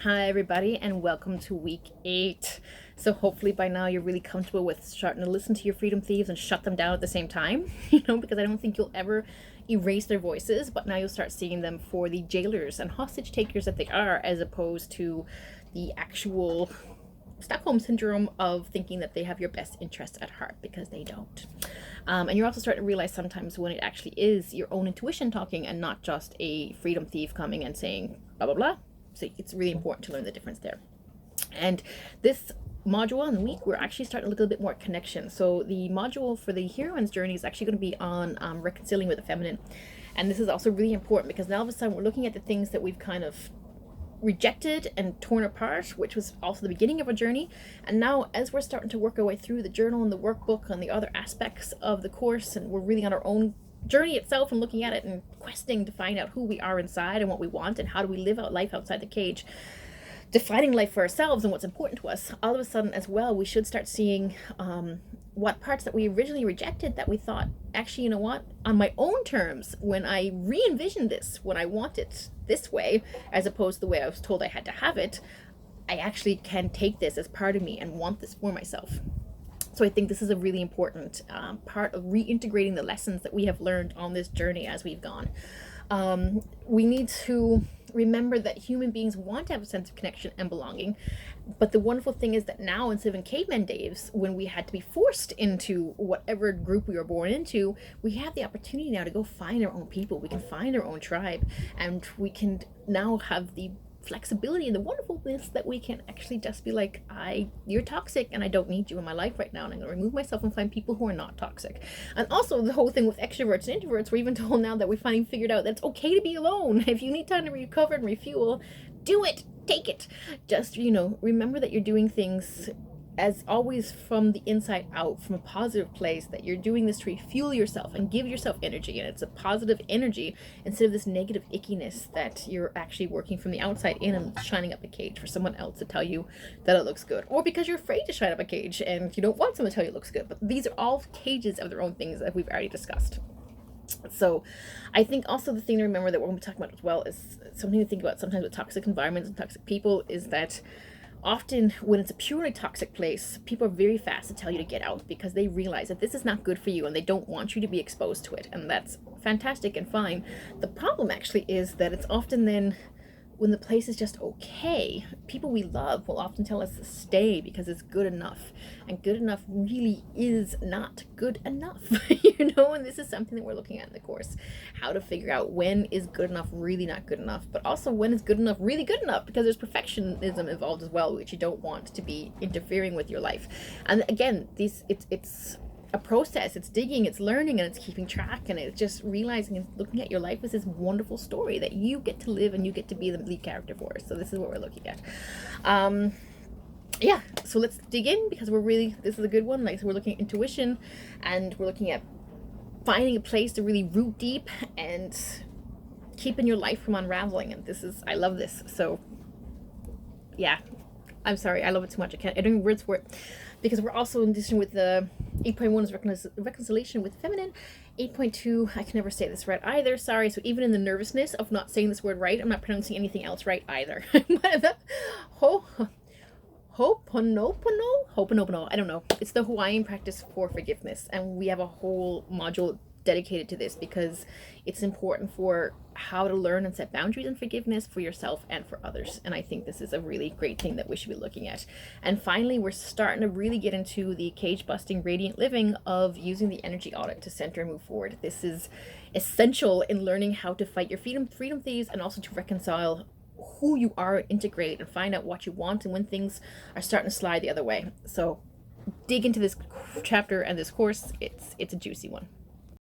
Hi, everybody, and welcome to week 8. So, hopefully, by now, you're really comfortable with starting to listen to your freedom thieves and shut them down at the same time, because I don't think you'll ever erase their voices, but now you'll start seeing them for the jailers and hostage takers that they are, as opposed to the actual Stockholm syndrome of thinking that they have your best interest at heart, because they don't. And you're also starting to realize sometimes when it actually is your own intuition talking and not just a freedom thief coming and saying blah, blah, blah. So it's really important to learn the difference there. And this module in the week, we're actually starting to look a little bit more at connection. So the module for the heroine's journey is actually going to be on reconciling with the feminine. And this is also really important because now all of a sudden we're looking at the things that we've kind of rejected and torn apart, which was also the beginning of our journey. And now as we're starting to work our way through the journal and the workbook and the other aspects of the course, and we're really on our own journey itself and looking at it and questing to find out who we are inside and what we want and how do we live out life outside the cage, defining life for ourselves and what's important to us, all of a sudden as well we should start seeing what parts that we originally rejected that we thought, actually, you know what, on my own terms, when I re-envisioned this, when I want it this way as opposed to the way I was told I had to have it, I actually can take this as part of me and want this for myself. So I think this is a really important part of reintegrating the lessons that we have learned on this journey as we've gone. We need to remember that human beings want to have a sense of connection and belonging. But the wonderful thing is that now, instead of in caveman days, when we had to be forced into whatever group we were born into, we have the opportunity now to go find our own people. We can find our own tribe, and we can now have the flexibility and the wonderfulness that we can actually just be like, you're toxic and I don't need you in my life right now, and I'm going to remove myself and find people who are not toxic. And also the whole thing with extroverts and introverts, we're even told now that we finally figured out that it's okay to be alone. If you need time to recover and refuel, do it, take it. Just, remember that you're doing things as always from the inside out, from a positive place, that you're doing this to refuel yourself and give yourself energy, and it's a positive energy instead of this negative ickiness that you're actually working from the outside in and shining up a cage for someone else to tell you that it looks good, or because you're afraid to shine up a cage and you don't want someone to tell you it looks good. But these are all cages of their own things that we've already discussed. So I think also the thing to remember that we're going to be talking about as well is something to think about sometimes with toxic environments and toxic people, is that often when it's a purely toxic place, people are very fast to tell you to get out because they realize that this is not good for you and they don't want you to be exposed to it. And that's fantastic and fine. The problem actually is that it's often then when the place is just okay, people we love will often tell us to stay because it's good enough. And good enough really is not good enough, and this is something that we're looking at in the course. How to figure out when is good enough really not good enough, but also when is good enough really good enough, because there's perfectionism involved as well, which you don't want to be interfering with your life. And again, it's a process. It's digging, it's learning, and it's keeping track, and it's just realizing and looking at your life as this wonderful story that you get to live and you get to be the lead character for. So this is what we're looking at. So let's dig in, because this is a good one. Like, so we're looking at intuition, and we're looking at finding a place to really root deep and keeping your life from unraveling. And I love this. So yeah, I'm sorry, I love it too much. I don't have words for it, because we're also in addition with the 8.1 is reconciliation with feminine. 8.2, I can never say this right either, sorry. So even in the nervousness of not saying this word right, I'm not pronouncing anything else right either. Ho'oponopono, I don't know. It's the Hawaiian practice for forgiveness, and we have a whole module dedicated to this because it's important for how to learn and set boundaries and forgiveness for yourself and for others. And I think this is a really great thing that we should be looking at. And finally, we're starting to really get into the cage busting radiant living of using the energy audit to center and move forward. This is essential in learning how to fight your freedom thieves, and also to reconcile who you are, integrate and find out what you want and when things are starting to slide the other way. So dig into this chapter and this course. It's a juicy one.